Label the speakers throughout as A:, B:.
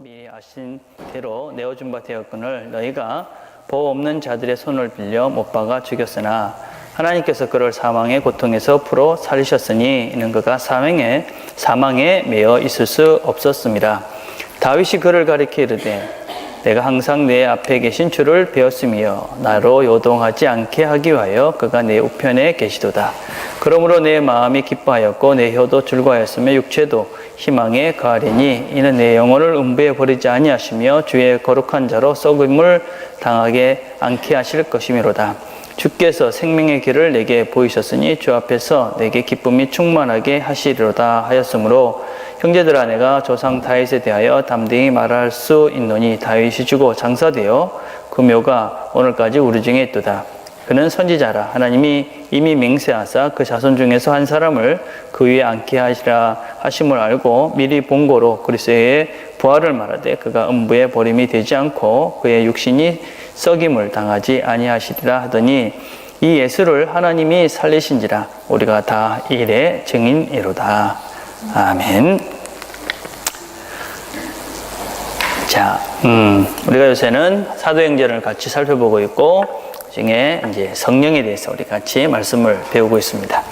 A: 미리 아신 대로 내어준 바 되었거늘 너희가 법 없는 자들의 손을 빌려 못 박아 죽였으나 하나님께서 그를 사망의 고통에서 풀어 살리셨으니 이는 그가 사망에 매여 있을 수 없었습니다. 다윗이 그를 가리켜 이르되 내가 항상 내 앞에 계신 주를 배웠으며 나로 요동하지 않게 하기 위하여 그가 내 우편에 계시도다. 그러므로 내 마음이 기뻐하였고 내 혀도 즐거워하였으며 육체도 희망에 거하리니 이는 내 영혼을 음부에 버리지 아니하시며 주의 거룩한 자로 썩음을 당하게 않게 하실 것이미로다. 주께서 생명의 길을 내게 보이셨으니 주 앞에서 내게 기쁨이 충만하게 하시리로다 하였으므로 형제들아 내가 조상 다윗에 대하여 담대히 말할 수 있노니 다윗이 죽어 장사되어 그 묘가 오늘까지 우리 중에 있도다. 그는 선지자라 하나님이 이미 맹세하사 그 자손 중에서 한 사람을 그 위에 앉게 하시라 하심을 알고 미리 본고로 그리스도의 부활을 말하되 그가 음부에 버림이 되지 않고 그의 육신이 썩임을 당하지 아니하시리라 하더니 이 예수를 하나님이 살리신지라 우리가 다 이 일의 증인이로다. 아멘. 자, 우리가 요새는 사도행전을 같이 살펴보고 있고 중에 이제 성령에 대해서 우리 같이 말씀을 배우고 있습니다.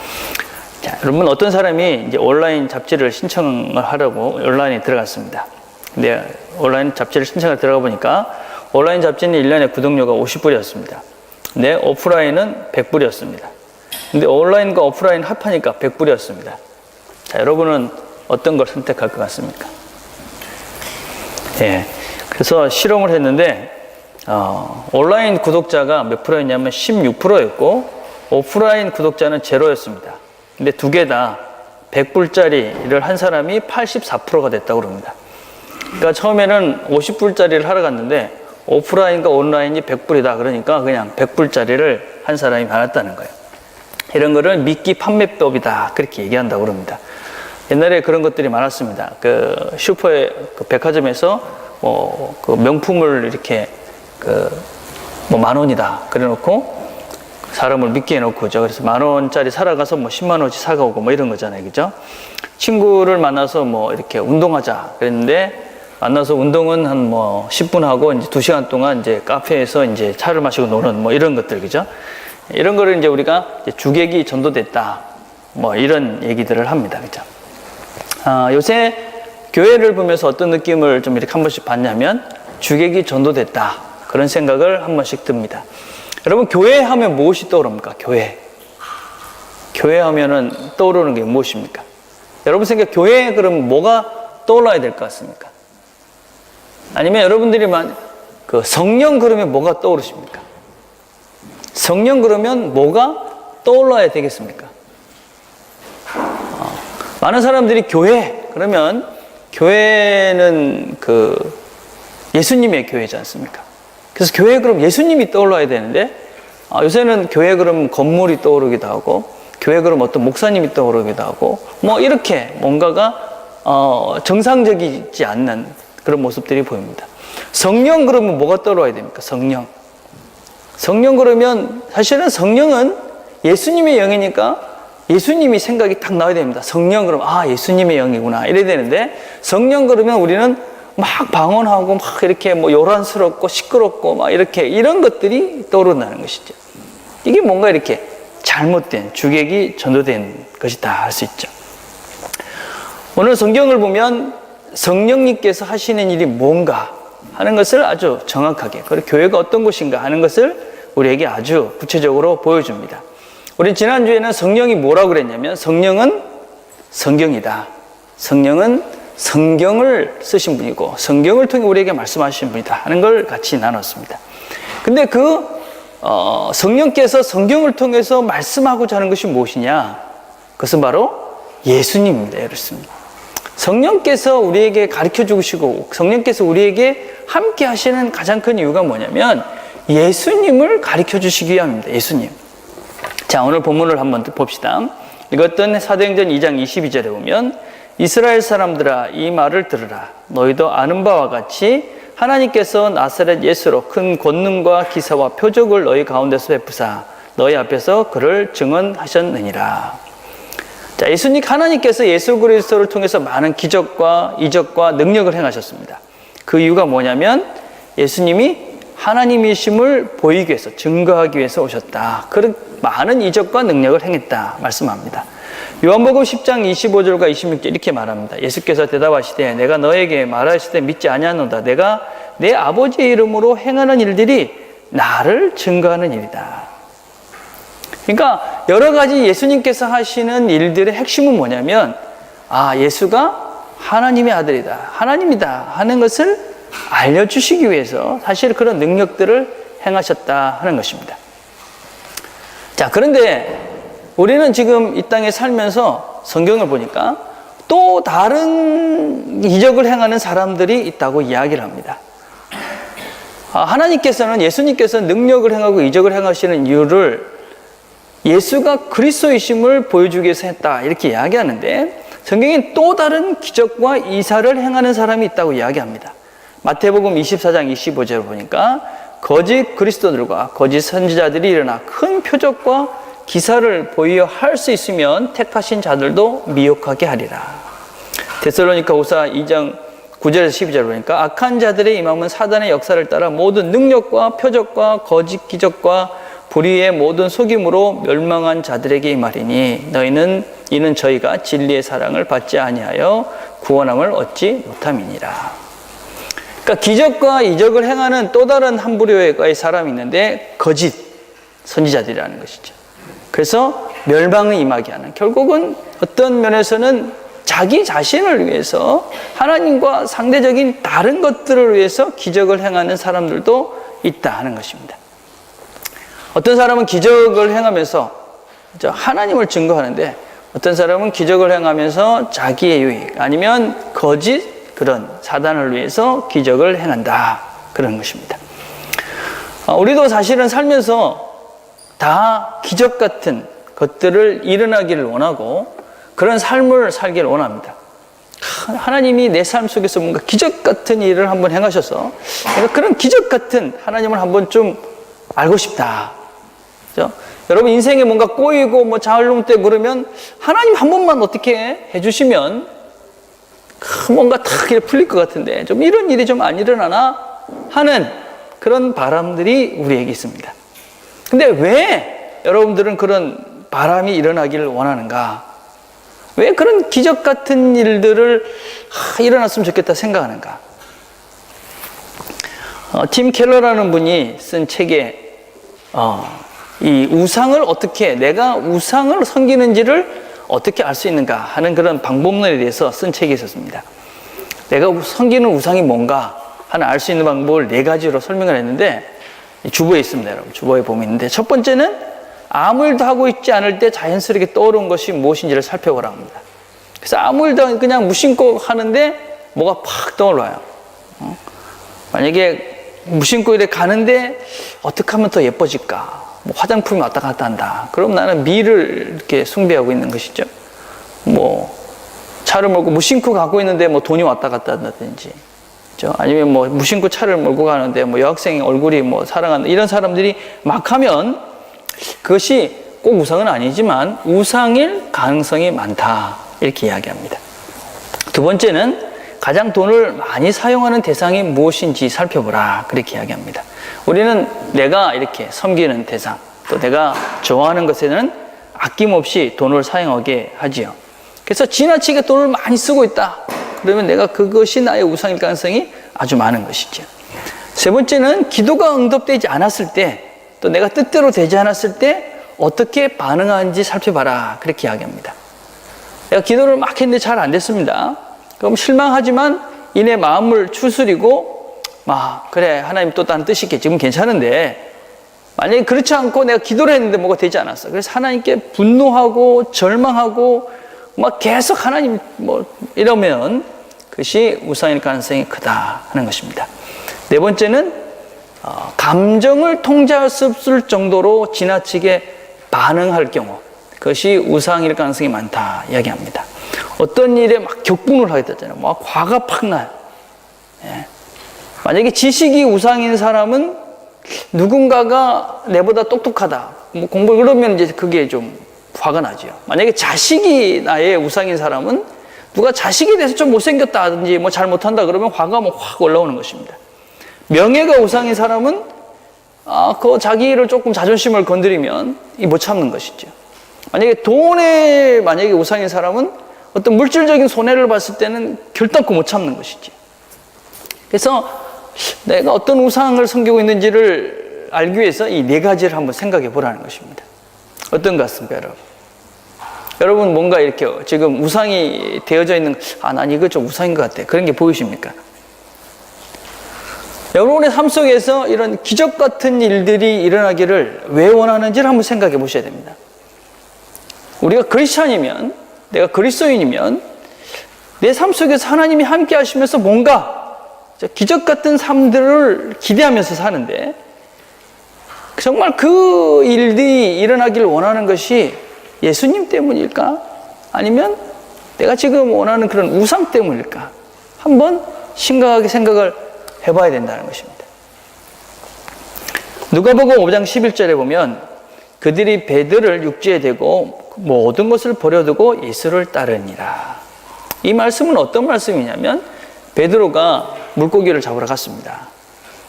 A: 자, 여러분 어떤 사람이 이제 온라인 잡지를 신청을 하려고 온라인에 들어갔습니다. 근데 온라인 잡지를 신청을 들어가 보니까 온라인 잡지는 1년에 구독료가 50불이었습니다. 근데 오프라인은 100불이었습니다. 근데 온라인과 오프라인 합하니까 100불이었습니다. 자, 여러분은 어떤 걸 선택할 것 같습니까? 예. 그래서 실험을 했는데 온라인 구독자가 몇 프로였냐면 16%였고 오프라인 구독자는 제로였습니다. 근데 두 개 다 100불짜리를 한 사람이 84%가 됐다고 그럽니다. 그러니까 처음에는 50불짜리를 하러 갔는데 오프라인과 온라인이 100불이다 그러니까 그냥 100불짜리를 한 사람이 많았다는 거예요. 이런 거를 미끼 판매법이다 그렇게 얘기한다고 그럽니다. 옛날에 그런 것들이 많았습니다. 그 슈퍼의 그 백화점에서 그 명품을 이렇게 뭐 10,000원이다 그래 놓고 사람을 믿게 해놓고 그죠. 그래서 10,000원짜리 살아가서 뭐 10만 원치 사가오고 뭐 이런 거잖아요. 그죠? 친구를 만나서 뭐 이렇게 운동하자 그랬는데 만나서 운동은 한 뭐 10분 하고 이제 2시간 동안 이제 카페에서 이제 차를 마시고 노는 뭐 이런 것들 그죠? 이런 거를 이제 우리가 이제 주객이 전도됐다 뭐 이런 얘기들을 합니다. 그죠? 요새 교회를 보면서 어떤 느낌을 좀 이렇게 한 번씩 받냐면 주객이 전도됐다 그런 생각을 한 번씩 듭니다. 여러분 교회 하면 무엇이 떠오릅니까? 교회 하면은 떠오르는 게 무엇입니까? 여러분 생각 교회 그러면 뭐가 떠올라야 될 것 같습니까? 아니면 여러분들이 그 성령 그러면 뭐가 떠오르십니까? 성령 그러면 뭐가 떠올라야 되겠습니까? 많은 사람들이 교회 그러면 교회는 그 예수님의 교회지 않습니까? 그래서 교회 그럼 예수님이 떠올라야 되는데 요새는 교회 그럼 건물이 떠오르기도 하고 교회 그럼 어떤 목사님이 떠오르기도 하고 뭐 이렇게 뭔가가 정상적이지 않는 그런 모습들이 보입니다. 성령 그러면 뭐가 떠올라야 됩니까? 성령 그러면 사실은 성령은 예수님의 영이니까 예수님이 생각이 딱 나와야 됩니다. 성령 그러면 예수님의 영이구나 이래야 되는데 성령 그러면 우리는 막 방언하고 막 이렇게 뭐 요란스럽고 시끄럽고 막 이렇게 이런 것들이 떠오른다는 것이죠. 이게 뭔가 이렇게 잘못된 주객이 전도된 것이다 할 수 있죠. 오늘 성경을 보면 성령님께서 하시는 일이 뭔가 하는 것을 아주 정확하게 그리고 교회가 어떤 곳인가 하는 것을 우리에게 아주 구체적으로 보여줍니다. 우리 지난주에는 성령이 뭐라고 그랬냐면 성령은 성경이다. 성령은 성경을 쓰신 분이고 성경을 통해 우리에게 말씀하신 분이다 하는 걸 같이 나눴습니다. 근데 성령께서 성경을 통해서 말씀하고자 하는 것이 무엇이냐? 그것은 바로 예수님입니다. 그렇습니다. 성령께서 우리에게 가르쳐 주시고 성령께서 우리에게 함께 하시는 가장 큰 이유가 뭐냐면 예수님을 가르쳐 주시기 위함입니다. 예수님. 자, 오늘 본문을 한번 봅시다. 읽었던 사도행전 2장 22절에 보면 이스라엘 사람들아 이 말을 들으라. 너희도 아는 바와 같이 하나님께서 나사렛 예수로 큰 권능과 기사와 표적을 너희 가운데서 베푸사 너희 앞에서 그를 증언하셨느니라. 자, 하나님께서 예수 그리스도를 통해서 많은 기적과 이적과 능력을 행하셨습니다. 그 이유가 뭐냐면 예수님이 하나님이심을 보이기 위해서, 증거하기 위해서 오셨다. 그런 많은 이적과 능력을 행했다 말씀합니다. 요한복음 10장 25절과 26절 이렇게 말합니다. 예수께서 대답하시되 내가 너에게 말하시되 믿지 아니하노다. 내가 내 아버지의 이름으로 행하는 일들이 나를 증거하는 일이다. 그러니까 여러 가지 예수님께서 하시는 일들의 핵심은 뭐냐면 예수가 하나님의 아들이다, 하나님이다 하는 것을 알려주시기 위해서 사실 그런 능력들을 행하셨다 하는 것입니다. 자, 그런데 우리는 지금 이 땅에 살면서 성경을 보니까 또 다른 이적을 행하는 사람들이 있다고 이야기를 합니다. 하나님께서는, 예수님께서는 능력을 행하고 이적을 행하시는 이유를 예수가 그리스도이심을 보여주기 위해서 했다 이렇게 이야기하는데, 성경에 또 다른 기적과 이사를 행하는 사람이 있다고 이야기합니다. 마태복음 24장 25절을 보니까 거짓 그리스도들과 거짓 선지자들이 일어나 큰 표적과 기사를 보이어 할 수 있으면 택하신 자들도 미혹하게 하리라. 데살로니가 후서 2장 9절에서 12절을 보니까 악한 자들의 임함은 사단의 역사를 따라 모든 능력과 표적과 거짓 기적과 불의의 모든 속임으로 멸망한 자들에게 임하리니 이는 저희가 진리의 사랑을 받지 아니하여 구원함을 얻지 못함이니라. 그러니까 기적과 이적을 행하는 또 다른 한 부류의 사람이 있는데 거짓 선지자들이라는 것이죠. 그래서 멸망을 임하게 하는, 결국은 어떤 면에서는 자기 자신을 위해서 하나님과 상대적인 다른 것들을 위해서 기적을 행하는 사람들도 있다 하는 것입니다. 어떤 사람은 기적을 행하면서 하나님을 증거하는데, 어떤 사람은 기적을 행하면서 자기의 유익 아니면 거짓 그런 사단을 위해서 기적을 행한다 그런 것입니다. 우리도 사실은 살면서 다 기적 같은 것들을 일어나기를 원하고 그런 삶을 살기를 원합니다. 하나님이 내 삶 속에서 뭔가 기적 같은 일을 한번 행하셔서 내가 그런 기적 같은 하나님을 한번 좀 알고 싶다. 그렇죠? 여러분 인생에 뭔가 꼬이고 자을lum때 그러면 하나님 한 번만 어떻게 해주시면 뭔가 탁 이렇게 풀릴 것 같은데 좀 이런 일이 좀 안 일어나나 하는 그런 바람들이 우리에게 있습니다. 근데 왜 여러분들은 그런 바람이 일어나기를 원하는가? 왜 그런 기적 같은 일들을 일어났으면 좋겠다 생각하는가? 팀 켈러라는 분이 쓴 책에 이 우상을 어떻게, 내가 우상을 섬기는지를 어떻게 알 수 있는가 하는 그런 방법론에 대해서 쓴 책이 있었습니다. 내가 섬기는 우상이 뭔가 하는 알 수 있는 방법을 4가지로 설명을 했는데 주보에 있습니다, 여러분. 주보에 보면 있는데 첫 번째는 아무 일도 하고 있지 않을 때 자연스럽게 떠오른 것이 무엇인지를 살펴보라 합니다. 그래서 아무 일도 그냥 무심코 하는데 뭐가 팍 떠올라요. 만약에 무심코 이렇게 가는데 어떻게 하면 더 예뻐질까? 화장품이 왔다 갔다 한다. 그럼 나는 미를 이렇게 숭배하고 있는 것이죠. 차를 몰고 무심코 가고 있는데 돈이 왔다 갔다 한다든지, 그렇죠? 아니면 무심코 차를 몰고 가는데 여학생의 얼굴이 사랑한다. 이런 사람들이 막 하면 그것이 꼭 우상은 아니지만 우상일 가능성이 많다. 이렇게 이야기합니다. 두 번째는 가장 돈을 많이 사용하는 대상이 무엇인지 살펴보라. 그렇게 이야기합니다. 우리는 내가 이렇게 섬기는 대상, 또 내가 좋아하는 것에는 아낌없이 돈을 사용하게 하지요. 그래서 지나치게 돈을 많이 쓰고 있다. 그러면 내가 그것이 나의 우상일 가능성이 아주 많은 것이죠. 세 번째는 기도가 응답되지 않았을 때, 또 내가 뜻대로 되지 않았을 때 어떻게 반응하는지 살펴봐라. 그렇게 이야기합니다. 내가 기도를 막 했는데 잘 안 됐습니다. 그럼 실망하지만 이내 마음을 추스리고 그래, 하나님 또 다른 뜻이 있겠지. 지금 괜찮은데 만약에 그렇지 않고 내가 기도를 했는데 뭐가 되지 않았어. 그래서 하나님께 분노하고 절망하고 계속 하나님 이러면 그것이 우상일 가능성이 크다 하는 것입니다. 네 번째는 감정을 통제할 수 없을 정도로 지나치게 반응할 경우, 그것이 우상일 가능성이 많다 이야기합니다. 어떤 일에 격분을 하게 되잖아요. 화가 팍 나요. 예. 만약에 지식이 우상인 사람은 누군가가 내보다 똑똑하다, 공부를 그러면 이제 그게 좀 화가 나죠. 만약에 자식이 나의 우상인 사람은 누가 자식에 대해서 좀 못생겼다든지 뭐 잘못한다 그러면 화가 뭐 확 올라오는 것입니다. 명예가 우상인 사람은 그 자기를 조금 자존심을 건드리면 못 참는 것이죠. 만약에 만약에 우상인 사람은 어떤 물질적인 손해를 봤을 때는 결단코 못 참는 것이지. 그래서 내가 어떤 우상을 섬기고 있는지를 알기 위해서 이 네 가지를 한번 생각해 보라는 것입니다. 어떤 것 같습니까, 여러분? 여러분 뭔가 이렇게 지금 우상이 되어져 있는, 난 이거 좀 우상인 것 같아. 그런 게 보이십니까? 여러분의 삶 속에서 이런 기적 같은 일들이 일어나기를 왜 원하는지를 한번 생각해 보셔야 됩니다. 우리가 크리스찬이면, 내가 그리스도인이면 내 삶 속에서 하나님이 함께 하시면서 뭔가 기적 같은 삶들을 기대하면서 사는데 정말 그 일들이 일어나기를 원하는 것이 예수님 때문일까? 아니면 내가 지금 원하는 그런 우상 때문일까? 한번 심각하게 생각을 해봐야 된다는 것입니다. 누가복음 5장 11절에 보면 그들이 배들을 육지에 대고 모든 것을 버려두고 예수를 따르니라. 이 말씀은 어떤 말씀이냐면 베드로가 물고기를 잡으러 갔습니다.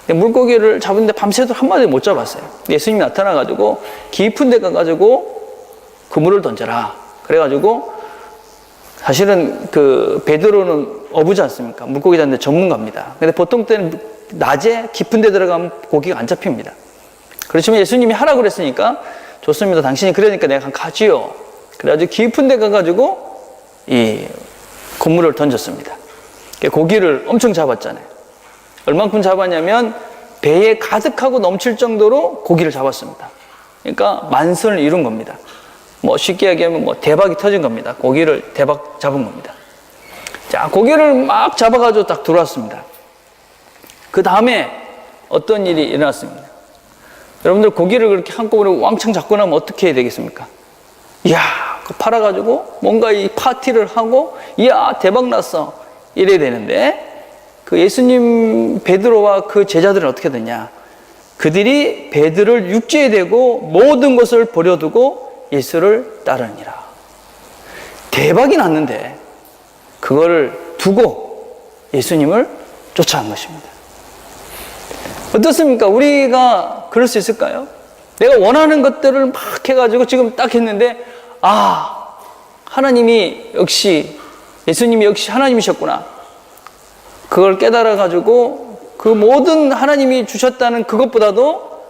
A: 물고기를 잡는데 밤새도록 한 마리 못 잡았어요. 예수님이 나타나가지고 깊은 데 가가지고 그물을 던져라. 그래가지고 사실은 그 베드로는 어부지 않습니까? 물고기 잡는 데 전문가입니다. 근데 보통 때는 낮에 깊은 데 들어가면 고기가 안 잡힙니다. 그렇지만 예수님이 하라고 그랬으니까 좋습니다. 당신이 그러니까 내가 가지요. 그래가지고 깊은 데 가가지고 이 그물을 던졌습니다. 고기를 엄청 잡았잖아요. 얼만큼 잡았냐면 배에 가득하고 넘칠 정도로 고기를 잡았습니다. 그러니까 만선을 이룬 겁니다. 뭐 쉽게 얘기하면 뭐 대박이 터진 겁니다. 고기를 대박 잡은 겁니다. 자, 고기를 막 잡아가지고 딱 들어왔습니다. 그 다음에 어떤 일이 일어났습니다. 여러분들 고기를 그렇게 한꺼번에 왕창 잡고 나면 어떻게 해야 되겠습니까? 이야, 그거 팔아가지고 뭔가 이 파티를 하고, 이야, 대박 났어. 이래야 되는데, 그 예수님 베드로와 그 제자들은 어떻게 됐냐? 그들이 베드로를 육지에 대고 모든 것을 버려두고 예수를 따르니라. 대박이 났는데 그거를 두고 예수님을 쫓아간 것입니다. 어떻습니까? 우리가 그럴 수 있을까요? 내가 원하는 것들을 막 해가지고 지금 딱 했는데 하나님이 역시 예수님이 역시 하나님이셨구나. 그걸 깨달아가지고 그 모든 하나님이 주셨다는 그것보다도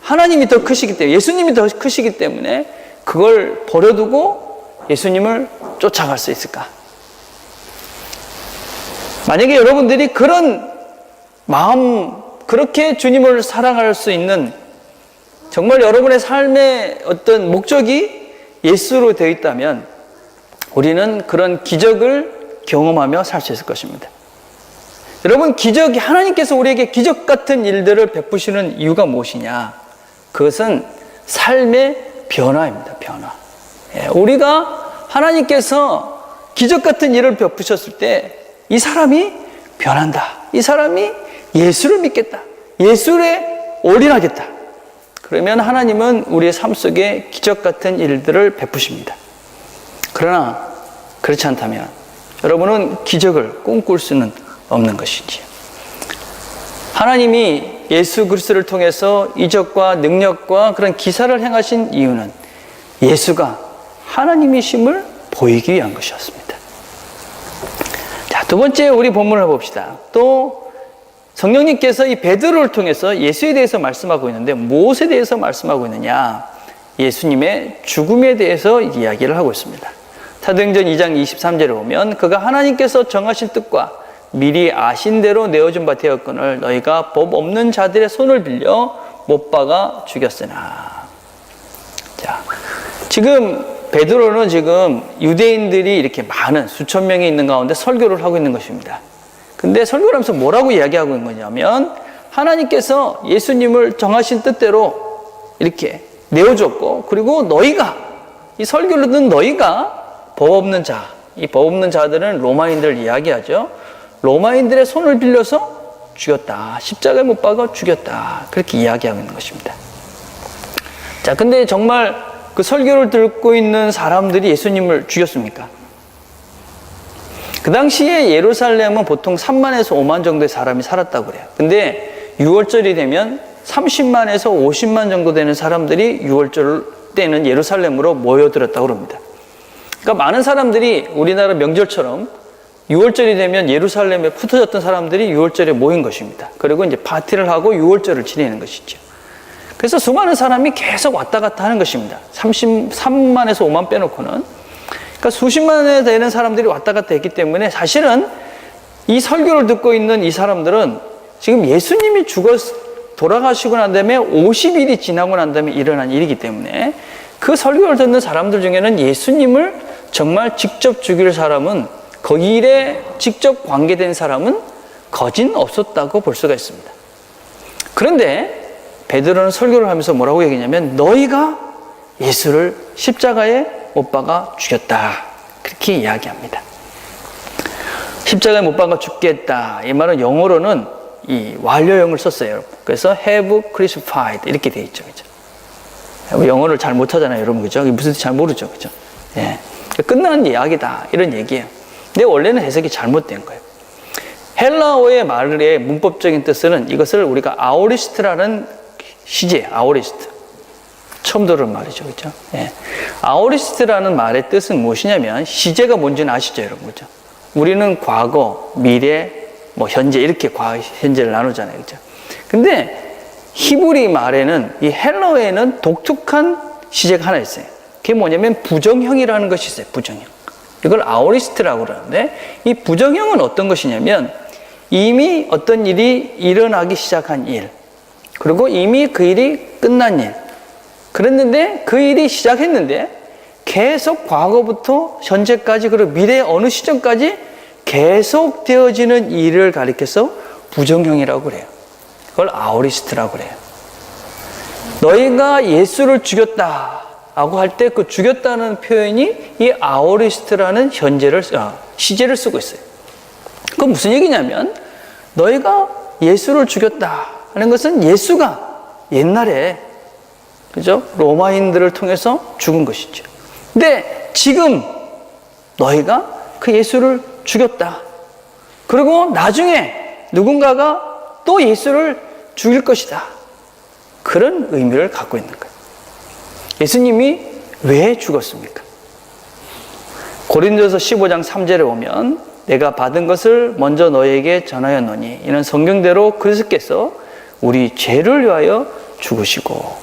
A: 하나님이 더 크시기 때문에, 예수님이 더 크시기 때문에 그걸 버려두고 예수님을 쫓아갈 수 있을까? 만약에 여러분들이 그런 마음, 그렇게 주님을 사랑할 수 있는, 정말 여러분의 삶의 어떤 목적이 예수로 되어 있다면 우리는 그런 기적을 경험하며 살 수 있을 것입니다. 여러분, 기적이, 하나님께서 우리에게 기적 같은 일들을 베푸시는 이유가 무엇이냐? 그것은 삶의 변화입니다. 변화. 우리가 하나님께서 기적 같은 일을 베푸셨을 때 이 사람이 변한다. 이 사람이 예수를 믿겠다. 예수에 올인하겠다. 그러면 하나님은 우리의 삶 속에 기적 같은 일들을 베푸십니다. 그러나 그렇지 않다면 여러분은 기적을 꿈꿀 수는 없는 것이지요. 하나님이 예수 그리스도를 통해서 이적과 능력과 그런 기사를 행하신 이유는 예수가 하나님이심을 보이기 위한 것이었습니다. 자, 두 번째 우리 본문을 봅시다. 또 성령님께서 이 베드로를 통해서 예수에 대해서 말씀하고 있는데 무엇에 대해서 말씀하고 있느냐? 예수님의 죽음에 대해서 이야기를 하고 있습니다. 사도행전 2장 23절에 보면 그가 하나님께서 정하신 뜻과 미리 아신 대로 내어준 바 되었거늘 너희가 법 없는 자들의 손을 빌려 못 박아 죽였으나. 자, 지금 베드로는 지금 유대인들이 이렇게 많은 수천 명이 있는 가운데 설교를 하고 있는 것입니다. 근데 설교를 하면서 뭐라고 이야기하고 있는 거냐면 하나님께서 예수님을 정하신 뜻대로 이렇게 내어줬고, 그리고 너희가, 이 설교를 듣는 너희가 법 없는 자, 이 법 없는 자들은 로마인들 이야기하죠. 로마인들의 손을 빌려서 죽였다. 십자가에 못 박아 죽였다. 그렇게 이야기하고 있는 것입니다. 자, 근데 정말 그 설교를 듣고 있는 사람들이 예수님을 죽였습니까? 그 당시에 예루살렘은 보통 3만에서 5만 정도의 사람이 살았다고 그래요. 근데 6월절이 되면 30만에서 50만 정도 되는 사람들이 6월절 때는 예루살렘으로 모여들었다고 합니다. 그러니까 많은 사람들이 우리나라 명절처럼 6월절이 되면 예루살렘에 흩어졌던 사람들이 6월절에 모인 것입니다. 그리고 이제 파티를 하고 6월절을 지내는 것이죠. 그래서 수많은 사람이 계속 왔다 갔다 하는 것입니다. 33만에서 5만 빼놓고는. 그러니까 수십만에 되는 사람들이 왔다 갔다 했기 때문에 사실은 이 설교를 듣고 있는 이 사람들은 지금 예수님이 돌아가시고 난 다음에 50일이 지나고 난 다음에 일어난 일이기 때문에 그 설교를 듣는 사람들 중에는 예수님을 정말 직접 죽일 사람은, 그 일에 직접 관계된 사람은 거진 없었다고 볼 수가 있습니다. 그런데 베드로는 설교를 하면서 뭐라고 얘기했냐면 너희가 예수를 십자가에 못 박아 죽였다, 그렇게 이야기합니다. 십자가에 못 박아 죽겠다, 이 말은 영어로는 이 완료형을 썼어요. 그래서 have crucified 이렇게 돼 있죠, 그죠? 영어를 잘 못하잖아요, 여러분, 그죠? 무슨 뜻인지 잘 모르죠, 그죠? 예, 끝난 이야기다 이런 얘기예요. 근데 원래는 해석이 잘못된 거예요. 헬라어의 말의 문법적인 뜻은 이것을 우리가 아오리스트라는 시제, 아오리스트. 처음 들은 말이죠, 그죠? 예. 아오리스트라는 말의 뜻은 무엇이냐면 시제가 뭔지는 아시죠, 여러분, 그죠? 우리는 과거, 미래, 뭐 현재 이렇게 과거, 현재를 나누잖아요, 그죠? 근데 히브리 말에는, 이 헬라어에는 독특한 시제가 하나 있어요. 그게 뭐냐면 부정형이라는 것이 있어요, 부정형. 이걸 아오리스트라고 그러는데, 이 부정형은 어떤 것이냐면 이미 어떤 일이 일어나기 시작한 일, 그리고 이미 그 일이 끝난 일, 그랬는데 그 일이 시작했는데 계속 과거부터 현재까지, 그리고 미래의 어느 시점까지 계속 되어지는 일을 가리켜서 부정형이라고 그래요. 그걸 아오리스트라고 그래요. 너희가 예수를 죽였다라고 할 때 그 죽였다는 표현이 이 아오리스트라는 시제를 쓰고 있어요. 그건 무슨 얘기냐면 너희가 예수를 죽였다 하는 것은 예수가 옛날에, 그죠? 로마인들을 통해서 죽은 것이죠. 근데 지금 너희가 그 예수를 죽였다. 그리고 나중에 누군가가 또 예수를 죽일 것이다. 그런 의미를 갖고 있는 거예요. 예수님이 왜 죽었습니까? 고린도서 15장 3절에 보면 내가 받은 것을 먼저 너희에게 전하였노니 이는 성경대로 그리스도께서 우리 죄를 위하여 죽으시고,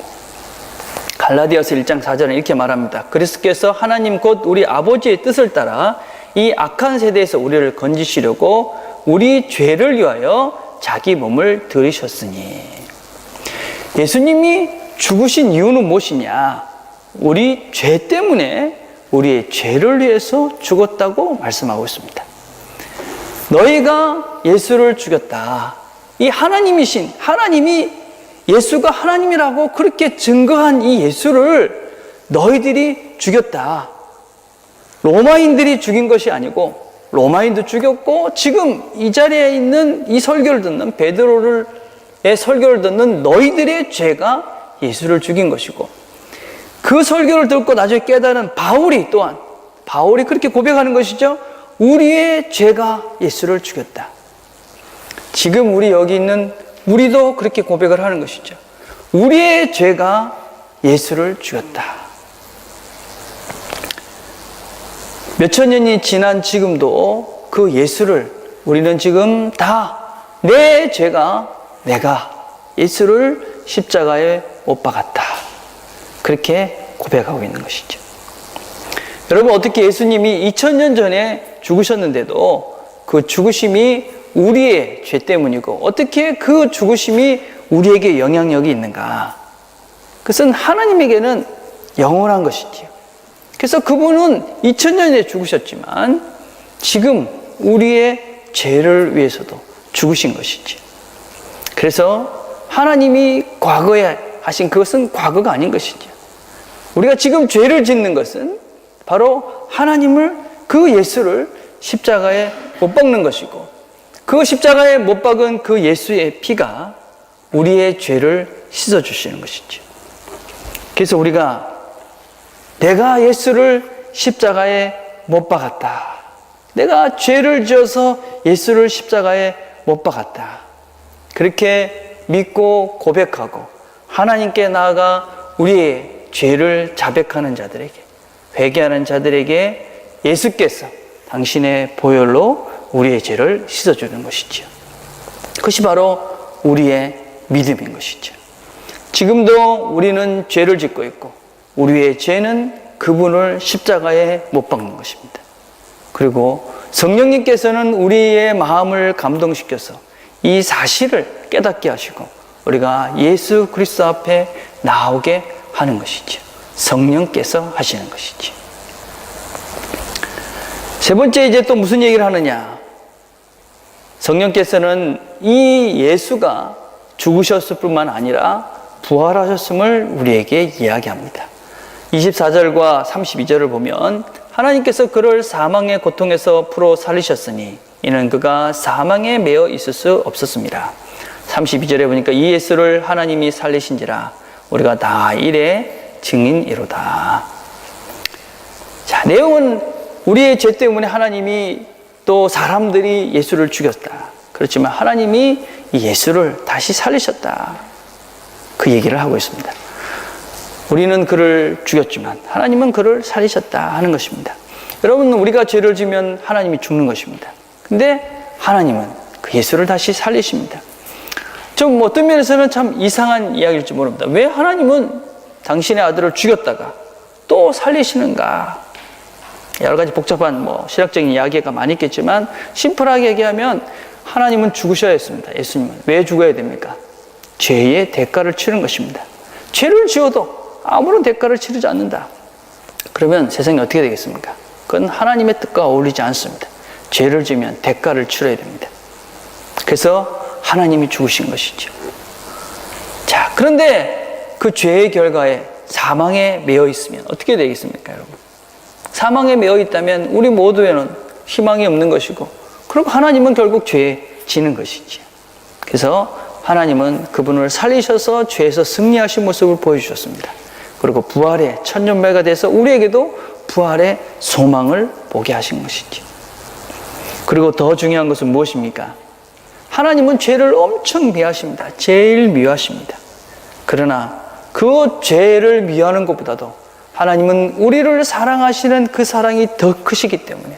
A: 갈라디아서 1장 4절은 이렇게 말합니다. 그리스도께서 하나님 곧 우리 아버지의 뜻을 따라 이 악한 세대에서 우리를 건지시려고 우리 죄를 위하여 자기 몸을 들이셨으니. 예수님이 죽으신 이유는 무엇이냐? 우리 죄 때문에 우리의 죄를 위해서 죽었다고 말씀하고 있습니다. 너희가 예수를 죽였다. 이 하나님이신, 하나님이 예수가 하나님이라고 그렇게 증거한 이 예수를 너희들이 죽였다. 로마인들이 죽인 것이 아니고, 로마인도 죽였고 지금 이 자리에 있는 이 설교를 듣는 베드로의 설교를 듣는 너희들의 죄가 예수를 죽인 것이고, 그 설교를 듣고 나중에 깨달은 바울이 또한, 바울이 그렇게 고백하는 것이죠. 우리의 죄가 예수를 죽였다. 지금 우리 여기 있는 우리도 그렇게 고백을 하는 것이죠. 우리의 죄가 예수를 죽였다. 몇천 년이 지난 지금도 그 예수를 우리는 지금 다 내 죄가 내가 예수를 십자가에 못 박았다. 그렇게 고백하고 있는 것이죠. 여러분, 어떻게 예수님이 2000년 전에 죽으셨는데도 그 죽으심이 우리의 죄 때문이고, 어떻게 그 죽으심이 우리에게 영향력이 있는가? 그것은 하나님에게는 영원한 것이지요. 그래서 그분은 2000년에 죽으셨지만 지금 우리의 죄를 위해서도 죽으신 것이지. 그래서 하나님이 과거에 하신 그것은 과거가 아닌 것이죠. 우리가 지금 죄를 짓는 것은 바로 하나님을, 그 예수를 십자가에 못 박는 것이고, 그 십자가에 못 박은 그 예수의 피가 우리의 죄를 씻어주시는 것이죠. 그래서 우리가 내가 예수를 십자가에 못 박았다, 내가 죄를 지어서 예수를 십자가에 못 박았다. 그렇게 믿고 고백하고 하나님께 나아가 우리의 죄를 자백하는 자들에게, 회개하는 자들에게 예수께서 당신의 보혈로 우리의 죄를 씻어주는 것이지요. 그것이 바로 우리의 믿음인 것이죠. 지금도 우리는 죄를 짓고 있고 우리의 죄는 그분을 십자가에 못 박는 것입니다. 그리고 성령님께서는 우리의 마음을 감동시켜서 이 사실을 깨닫게 하시고 우리가 예수 그리스도 앞에 나오게 하는 것이죠. 성령께서 하시는 것이죠. 세 번째 이제 또 무슨 얘기를 하느냐? 성령께서는 이 예수가 죽으셨을 뿐만 아니라 부활하셨음을 우리에게 이야기합니다. 24절과 32절을 보면 하나님께서 그를 사망의 고통에서 풀어 살리셨으니 이는 그가 사망에 매여 있을 수 없었습니다. 32절에 보니까 이 예수를 하나님이 살리신지라 우리가 다 이래 증인이로다. 자, 내용은 우리의 죄 때문에 하나님이 또 사람들이 예수를 죽였다. 그렇지만 하나님이 이 예수를 다시 살리셨다. 그 얘기를 하고 있습니다. 우리는 그를 죽였지만 하나님은 그를 살리셨다 하는 것입니다. 여러분, 우리가 죄를 지면 하나님이 죽는 것입니다. 근데 하나님은 그 예수를 다시 살리십니다. 좀 어떤 면에서는 참 이상한 이야기일지 모릅니다. 왜 하나님은 당신의 아들을 죽였다가 또 살리시는가? 여러 가지 복잡한 신학적인 이야기가 많이 있겠지만 심플하게 얘기하면 하나님은 죽으셔야 했습니다. 예수님은. 왜 죽어야 됩니까? 죄의 대가를 치른 것입니다. 죄를 지어도 아무런 대가를 치르지 않는다. 그러면 세상이 어떻게 되겠습니까? 그건 하나님의 뜻과 어울리지 않습니다. 죄를 지으면 대가를 치러야 됩니다. 그래서 하나님이 죽으신 것이죠. 자, 그런데 그 죄의 결과에 사망에 매여 있으면 어떻게 되겠습니까, 여러분? 사망에 매여 있다면 우리 모두에는 희망이 없는 것이고, 그리고 하나님은 결국 죄에 지는 것이죠. 그래서 하나님은 그분을 살리셔서 죄에서 승리하신 모습을 보여주셨습니다. 그리고 부활의 천년배가 돼서 우리에게도 부활의 소망을 보게 하신 것이죠. 그리고 더 중요한 것은 무엇입니까? 하나님은 죄를 엄청 미워하십니다. 제일 미워하십니다. 그러나 그 죄를 미워하는 것보다도 하나님은 우리를 사랑하시는 그 사랑이 더 크시기 때문에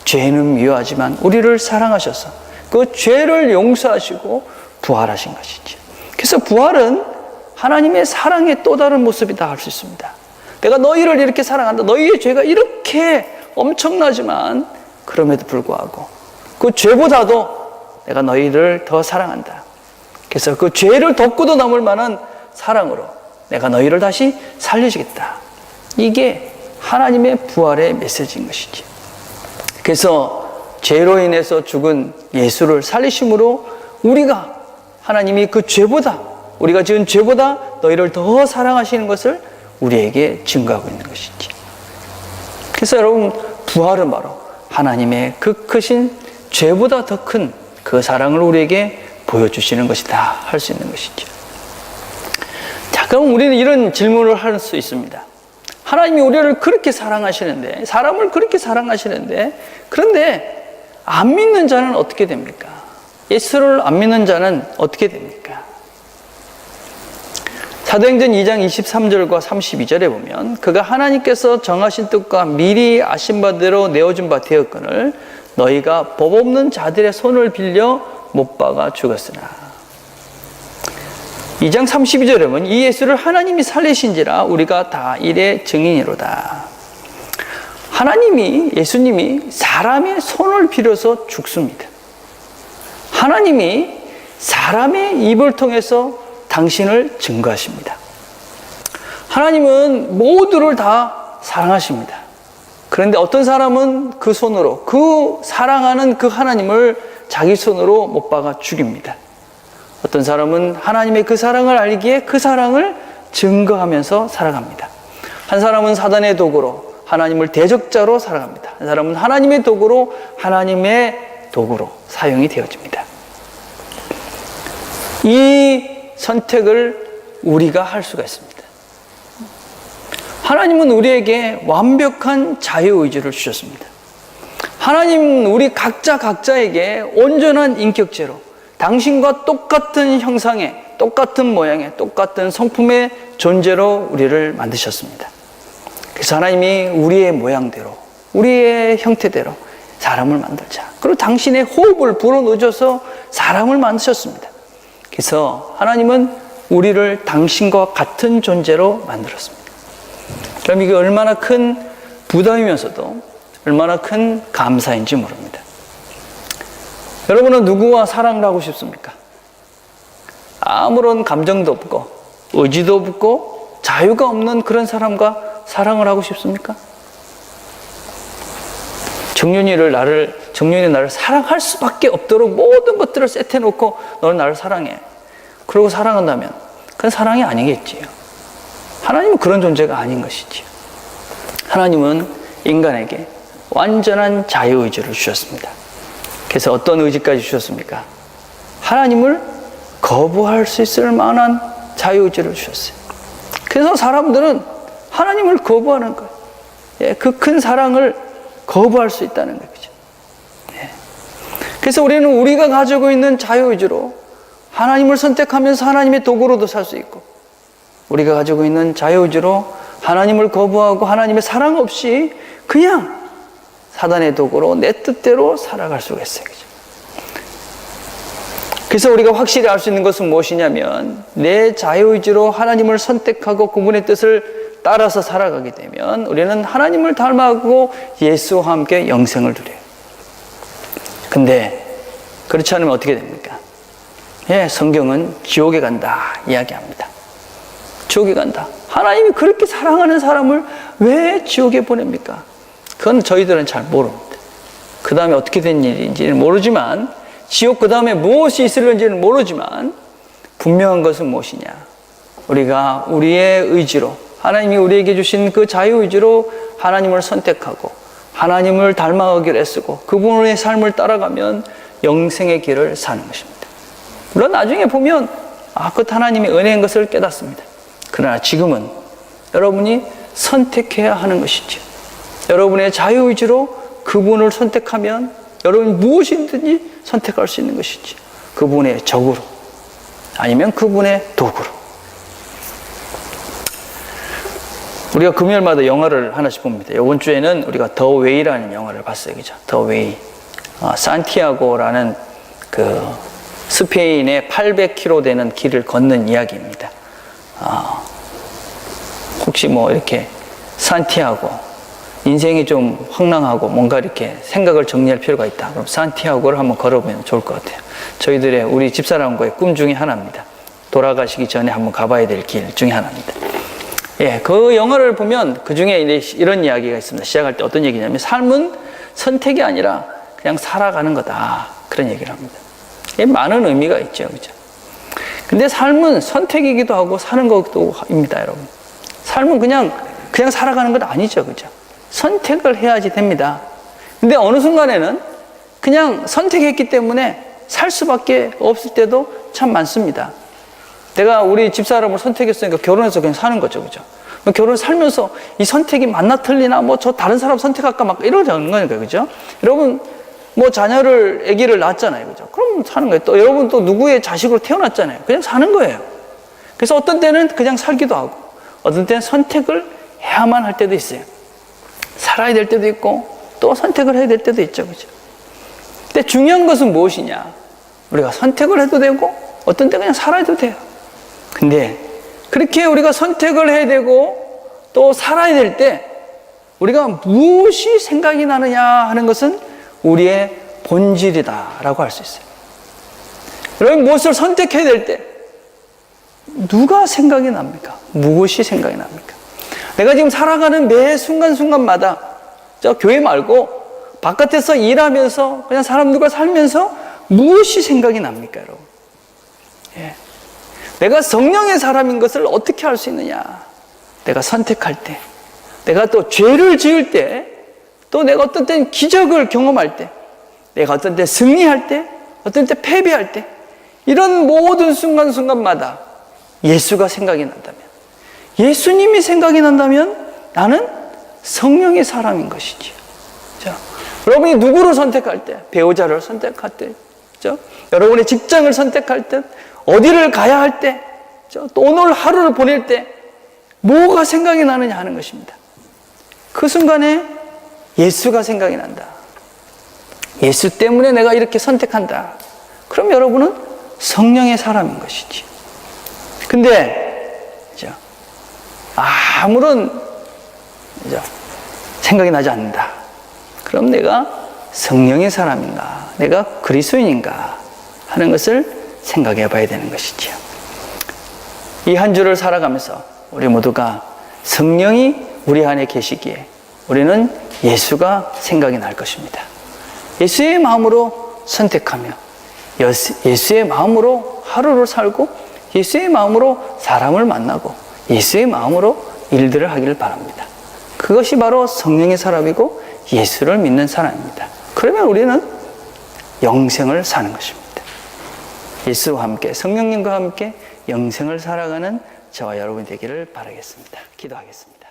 A: 죄는 미워하지만 우리를 사랑하셔서 그 죄를 용서하시고 부활하신 것이죠. 그래서 부활은 하나님의 사랑의 또 다른 모습이다 할 수 있습니다. 내가 너희를 이렇게 사랑한다. 너희의 죄가 이렇게 엄청나지만 그럼에도 불구하고 그 죄보다도 내가 너희를 더 사랑한다. 그래서 그 죄를 덮고도 남을 만한 사랑으로 내가 너희를 다시 살려주겠다. 이게 하나님의 부활의 메시지인 것이지. 그래서 죄로 인해서 죽은 예수를 살리심으로 우리가 하나님이 그 죄보다, 우리가 지은 죄보다 너희를 더 사랑하시는 것을 우리에게 증거하고 있는 것이지. 그래서 여러분, 부활은 바로 하나님의 그 크신 죄보다 더 큰 그 사랑을 우리에게 보여주시는 것이다 할 수 있는 것이죠. 자, 그럼 우리는 이런 질문을 할 수 있습니다. 하나님이 우리를 그렇게 사랑하시는데, 사람을 그렇게 사랑하시는데, 그런데 안 믿는 자는 어떻게 됩니까? 예수를 안 믿는 자는 어떻게 됩니까? 사도행전 2장 23절과 32절에 보면 그가 하나님께서 정하신 뜻과 미리 아신 바대로 내어준 바 되었거늘 너희가 법 없는 자들의 손을 빌려 못 박아 죽었으나. 2장 32절에 보면 이 예수를 하나님이 살리신지라 우리가 다 이래 증인이로다. 하나님이, 예수님이 사람의 손을 빌어서 죽습니다. 하나님이 사람의 입을 통해서 당신을 증거하십니다. 하나님은 모두를 다 사랑하십니다. 그런데 어떤 사람은 그 손으로, 그 사랑하는 그 하나님을 자기 손으로 못 박아 죽입니다. 어떤 사람은 하나님의 그 사랑을 알기에 그 사랑을 증거하면서 살아갑니다. 한 사람은 사단의 도구로 하나님을 대적자로 살아갑니다. 한 사람은 하나님의 도구로 하나님의 도구로 사용이 되어집니다. 이 선택을 우리가 할 수가 있습니다. 하나님은 우리에게 완벽한 자유의지를 주셨습니다. 하나님 우리 각자에게 온전한 인격체로 당신과 똑같은 형상의, 똑같은 모양의, 똑같은 성품의 존재로 우리를 만드셨습니다. 그래서 하나님이 우리의 모양대로, 우리의 형태대로 사람을 만들자. 그리고 당신의 호흡을 불어넣어줘서 사람을 만드셨습니다. 그래서 하나님은 우리를 당신과 같은 존재로 만들었습니다. 그럼 이게 얼마나 큰 부담이면서도 얼마나 큰 감사인지 모릅니다. 여러분은 누구와 사랑을 하고 싶습니까? 아무런 감정도 없고 의지도 없고 자유가 없는 그런 사람과 사랑을 하고 싶습니까? 정윤이 나를 사랑할 수밖에 없도록 모든 것들을 세트해놓고 너는 나를 사랑해. 그러고 사랑한다면 그건 사랑이 아니겠지요. 하나님은 그런 존재가 아닌 것이지요. 하나님은 인간에게 완전한 자유의지를 주셨습니다. 그래서 어떤 의지까지 주셨습니까? 하나님을 거부할 수 있을 만한 자유의지를 주셨어요. 그래서 사람들은 하나님을 거부하는 거예요. 예, 그 큰 사랑을 거부할 수 있다는 거죠. 예. 그래서 우리는 우리가 가지고 있는 자유의지로 하나님을 선택하면서 하나님의 도구로도 살 수 있고, 우리가 가지고 있는 자유의지로 하나님을 거부하고 하나님의 사랑 없이 그냥 사단의 도구로 내 뜻대로 살아갈 수가 있어요. 그죠? 그래서 우리가 확실히 알 수 있는 것은 무엇이냐면, 내 자유의지로 하나님을 선택하고 그분의 뜻을 따라서 살아가게 되면 우리는 하나님을 닮아가고 예수와 함께 영생을 누려요. 근데 그렇지 않으면 어떻게 됩니까? 예, 성경은 지옥에 간다 이야기합니다. 지옥에 간다. 하나님이 그렇게 사랑하는 사람을 왜 지옥에 보냅니까? 그건 저희들은 잘 모릅니다. 그 다음에 어떻게 된 일인지는 모르지만, 지옥 그 다음에 무엇이 있을는지는 모르지만, 분명한 것은 무엇이냐? 우리가 우리의 의지로, 하나님이 우리에게 주신 그 자유의지로 하나님을 선택하고 하나님을 닮아가기를 애쓰고 그분의 삶을 따라가면 영생의 길을 사는 것입니다. 물론 나중에 보면 그것 하나님의 은혜인 것을 깨닫습니다. 그러나 지금은 여러분이 선택해야 하는 것이죠. 여러분의 자유의지로 그분을 선택하면 여러분이 무엇이든지 선택할 수 있는 것이지. 그분의 적으로 아니면 그분의 도구로. 우리가 금요일마다 영화를 하나씩 봅니다. 이번 주에는 우리가 더 웨이라는 영화를 봤어요. 그죠? 더 웨이. 산티아고라는 그 스페인의 800km 되는 길을 걷는 이야기입니다. 혹시 뭐 이렇게 산티아고, 인생이 좀 황당하고 뭔가 이렇게 생각을 정리할 필요가 있다. 그럼 산티아고를 한번 걸어보면 좋을 것 같아요. 저희들의, 우리 집사람과의 꿈 중에 하나입니다. 돌아가시기 전에 한번 가봐야 될 길 중에 하나입니다. 예, 그 영화를 보면 그 중에 이런 이야기가 있습니다. 시작할 때 어떤 얘기냐면, 삶은 선택이 아니라 그냥 살아가는 거다. 그런 얘기를 합니다. 예, 많은 의미가 있죠. 그죠? 근데 삶은 선택이기도 하고 사는 것도입니다, 여러분. 삶은 그냥 살아가는 것 아니죠. 그죠? 선택을 해야지 됩니다. 근데 어느 순간에는 그냥 선택했기 때문에 살 수밖에 없을 때도 참 많습니다. 내가 우리 집사람을 선택했으니까 결혼해서 그냥 사는 거죠. 그죠? 결혼 살면서 이 선택이 맞나 틀리나, 뭐 저 다른 사람 선택할까 막 이러자는 거니까. 그죠? 여러분, 뭐 아기를 낳았잖아요. 그죠? 그럼 사는 거예요. 또 여러분 또 누구의 자식으로 태어났잖아요. 그냥 사는 거예요. 그래서 어떤 때는 그냥 살기도 하고, 어떤 때는 선택을 해야만 할 때도 있어요. 살아야 될 때도 있고, 또 선택을 해야 될 때도 있죠. 그죠? 근데 중요한 것은 무엇이냐? 우리가 선택을 해도 되고, 어떤 때 그냥 살아도 돼요. 근데 그렇게 우리가 선택을 해야 되고 또 살아야 될 때 우리가 무엇이 생각이 나느냐 하는 것은 우리의 본질이다라고 할 수 있어요. 여러분, 무엇을 선택해야 될 때 누가 생각이 납니까? 무엇이 생각이 납니까? 내가 지금 살아가는 매 순간순간마다, 저 교회 말고 바깥에서 일하면서 그냥 사람들과 살면서 무엇이 생각이 납니까, 여러분? 예. 내가 성령의 사람인 것을 어떻게 알 수 있느냐? 내가 선택할 때, 내가 또 죄를 지을 때, 또 내가 어떤 때는 기적을 경험할 때, 내가 어떤 때 승리할 때, 어떤 때 패배할 때, 이런 모든 순간순간마다 예수가 생각이 난다면, 예수님이 생각이 난다면 나는 성령의 사람인 것이지요. 자, 여러분이 누구를 선택할 때, 배우자를 선택할 때, 그죠? 여러분의 직장을 선택할 때, 어디를 가야 할 때, 그죠? 또 오늘 하루를 보낼 때, 뭐가 생각이 나느냐 하는 것입니다. 그 순간에 예수가 생각이 난다. 예수 때문에 내가 이렇게 선택한다. 그럼 여러분은 성령의 사람인 것이지. 근데, 그죠? 아무런, 그죠? 생각이 나지 않는다. 그럼 내가 성령의 사람인가? 내가 그리스도인인가? 하는 것을 생각해 봐야 되는 것이죠. 이 한 주를 살아가면서 우리 모두가 성령이 우리 안에 계시기에 우리는 예수가 생각이 날 것입니다. 예수의 마음으로 선택하며 예수의 마음으로 하루를 살고 예수의 마음으로 사람을 만나고 예수의 마음으로 일들을 하기를 바랍니다. 그것이 바로 성령의 사람이고 예수를 믿는 사람입니다. 그러면 우리는 영생을 사는 것입니다. 예수와 함께 성령님과 함께 영생을 살아가는 저와 여러분이 되기를 바라겠습니다. 기도하겠습니다.